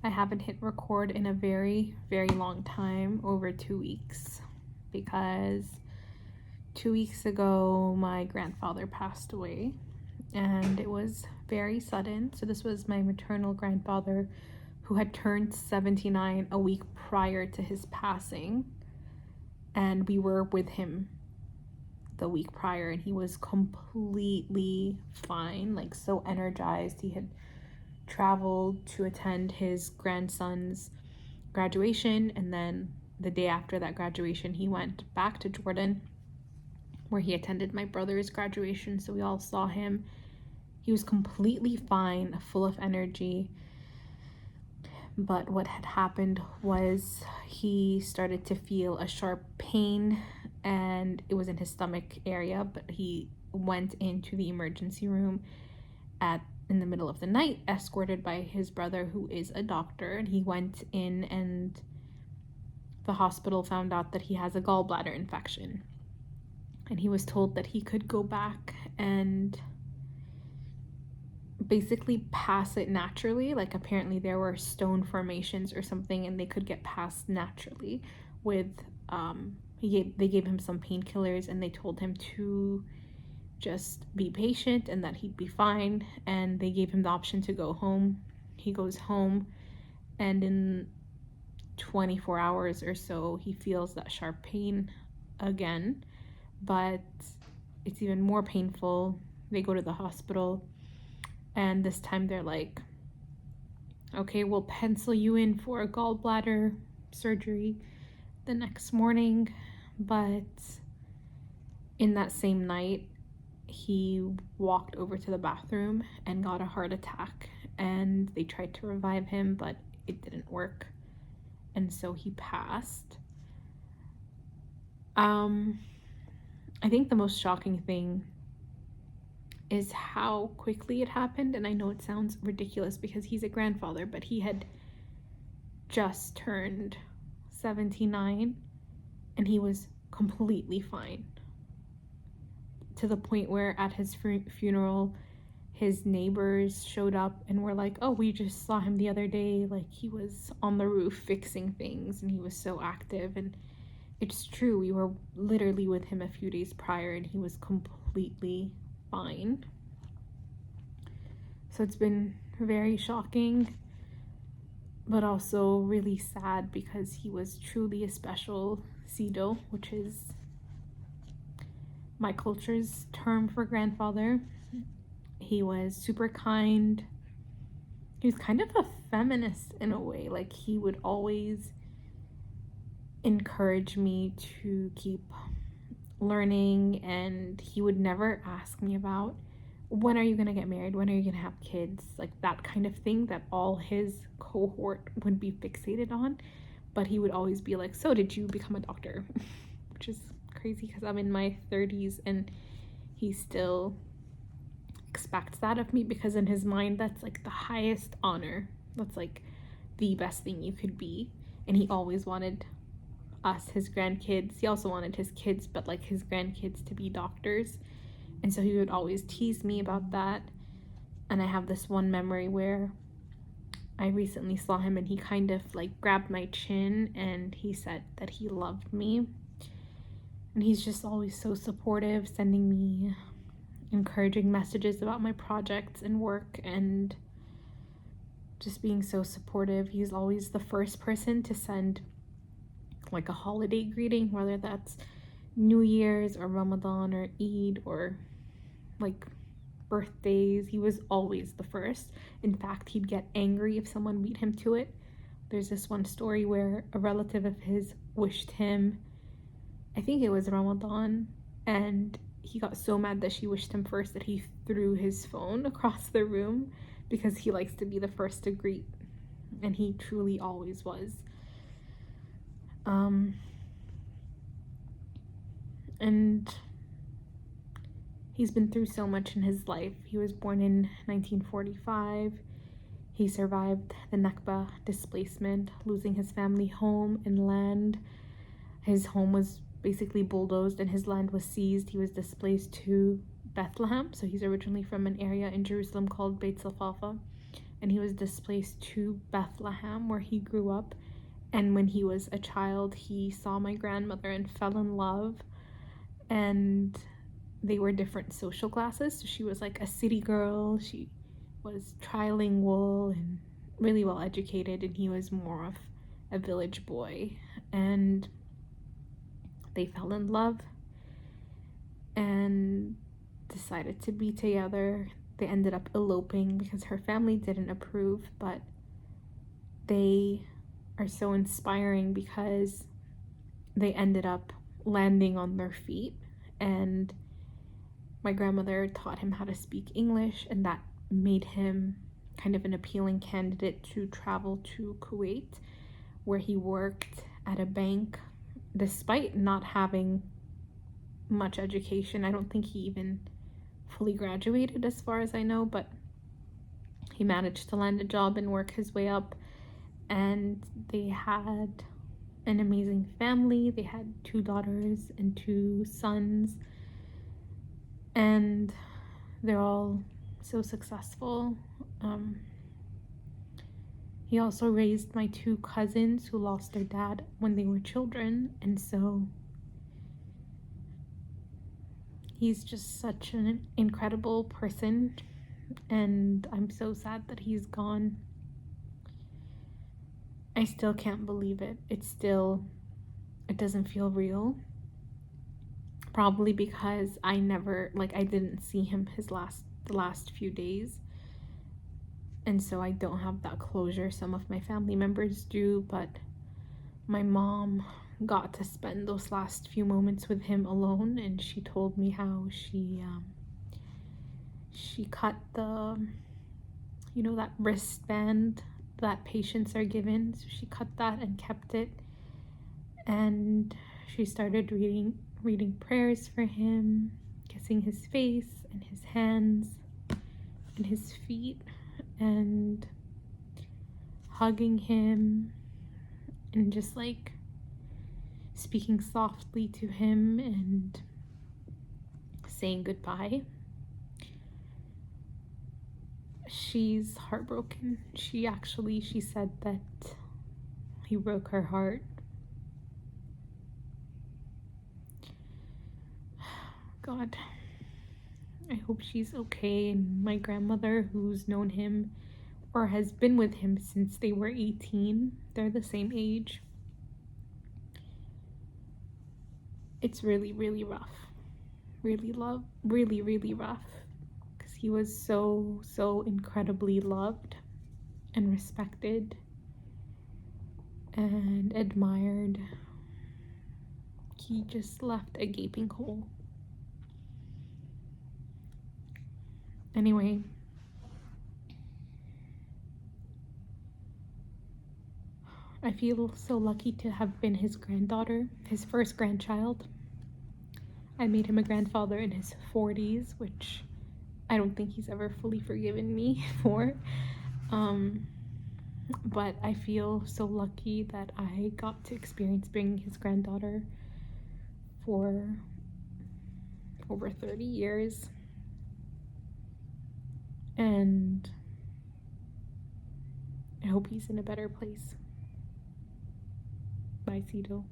I haven't hit record in a very, very long time, over 2 weeks, because 2 weeks ago my grandfather passed away and it was very sudden. So this was my maternal grandfather who had turned 79 a week prior to his passing, and we were with him the week prior and he was completely fine, like so energized. He had traveled to attend his grandson's graduation, and then the day after that graduation he went back to Jordan where he attended my brother's graduation, so we all saw him. He was completely fine, full of energy, but what had happened was he started to feel a sharp pain, and it was in his stomach area, but he went into the emergency room in the middle of the night, escorted by his brother, who is a doctor. And he went in, and the hospital found out that he has a gallbladder infection. And he was told that he could go back and basically pass it naturally. Like, apparently there were stone formations or something, and they could get passed naturally with, they gave him some painkillers, and they told him to just be patient and that he'd be fine, and they gave him the option to go home. He goes home, and in 24 hours or so he feels that sharp pain again, but it's even more painful. They go to the hospital, and this time they're like, okay, we'll pencil you in for a gallbladder surgery the next morning. But in that same night, he walked over to the bathroom and got a heart attack, and they tried to revive him, but it didn't work, and so he passed. I think the most shocking thing is how quickly it happened. And I know it sounds ridiculous because he's a grandfather, but he had just turned 79 and he was completely fine, to the point where at his funeral his neighbors showed up and were like, oh, we just saw him the other day, like he was on the roof fixing things and he was so active. And it's true, we were literally with him a few days prior and he was completely fine. So it's been very shocking, but also really sad, because he was truly a special sido, which is my culture's term for grandfather. He was super kind. He was kind of a feminist in a way. Like, he would always encourage me to keep learning, and he would never ask me about, when are you gonna get married, when are you gonna have kids, like that kind of thing that all his cohort would be fixated on. But he would always be like, so did you become a doctor? Which is crazy because I'm in my 30s and he still expects that of me, because in his mind that's like the highest honor, that's like the best thing you could be. And he always wanted us, his grandkids, he also wanted his kids, but like his grandkids, to be doctors. And so he would always tease me about that. And I have this one memory where I recently saw him and he kind of like grabbed my chin and he said that he loved me. And he's just always so supportive, sending me encouraging messages about my projects and work, and just being so supportive. He's always the first person to send like a holiday greeting, whether that's New Year's or Ramadan or Eid or like birthdays. He was always the first. In fact, he'd get angry if someone beat him to it. There's this one story where a relative of his wished him, I think it was Ramadan, and he got so mad that she wished him first that he threw his phone across the room, because he likes to be the first to greet, and he truly always was. And he's been through so much in his life. He was born in 1945. He survived the Nakba displacement, losing his family home and land. His home was basically bulldozed and his land was seized. He was displaced to Bethlehem. So he's originally from an area in Jerusalem called Beit Salfafa. and he was displaced to Bethlehem, where he grew up. And when he was a child, he saw my grandmother and fell in love. And they were different social classes. So she was like a city girl. She was trilingual and really well educated, and he was more of a village boy. And they fell in love and decided to be together. They ended up eloping because her family didn't approve, but they are so inspiring because they ended up landing on their feet. And my grandmother taught him how to speak English, and that made him kind of an appealing candidate to travel to Kuwait, where he worked at a bank despite not having much education. I don't think he even fully graduated, as far as I know, but he managed to land a job and work his way up. And they had an amazing family. They had 2 daughters and 2 sons, and they're all so successful. He also raised my 2 cousins who lost their dad when they were children, and so he's just such an incredible person, and I'm so sad that he's gone. I still can't believe it. It doesn't feel real. Probably because I didn't see him the last few days. And so I don't have that closure some of my family members do, but my mom got to spend those last few moments with him alone, and she told me how she cut that wristband that patients are given. So she cut that and kept it, and she started reading prayers for him, kissing his face and his hands and his feet, and hugging him, and just like speaking softly to him and saying goodbye. She's heartbroken. She said that he broke her heart. God, I hope she's okay. And my grandmother, who's known him or has been with him since they were 18, they're the same age. It's really, really rough. Really rough. Because he was so incredibly loved and respected and admired. He just left a gaping hole. Anyway, I feel so lucky to have been his granddaughter, his first grandchild. I made him a grandfather in his 40s, which I don't think he's ever fully forgiven me for. But I feel so lucky that I got to experience being his granddaughter for over 30 years. And I hope he's in a better place. Bye, Sido.